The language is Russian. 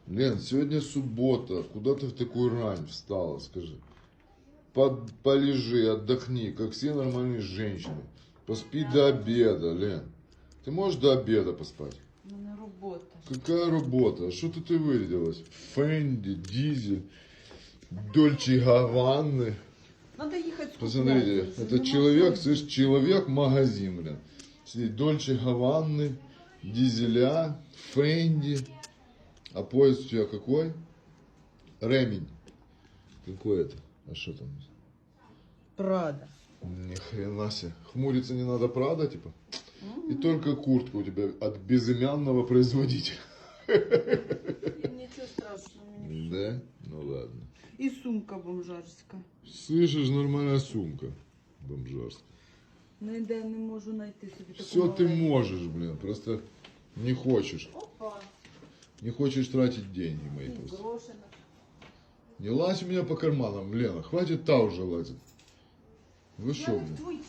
Лен, сегодня суббота. Куда ты в такую рань встала, скажи? Полежи, отдохни, как все нормальные женщины. Поспи до обеда, Лен. Ты можешь до обеда поспать? У мене робота. Какая работа? А что ты вырядилась? Фенди, Дизель, Дольче Гаванны. Надо ехать Посмотрите, это человек, слышь, человек-магазин, блин. Сидит Дольче Гаванны, Дизеля, Фенди. А пояс у тебя какой? Ремень. Какой это? А что там? Прада. Ни хрена себе. Хмуриться не надо, Прада, типа? И только куртка у тебя от безымянного производителя. Ничего страшного. Да? Ну ладно. І сумка бомжарська. Слышишь, нормальная сумка бомжарская. Ніде не можу знайти собі таку Все ты маленьку. можешь, блин, просто не хочешь. Опа. Не хочешь тратить деньги мои І просто. гроші. Не лазь у меня по карманам, Лена, хватит та уже лазить. Вы Я шо, не в блин? твоїй.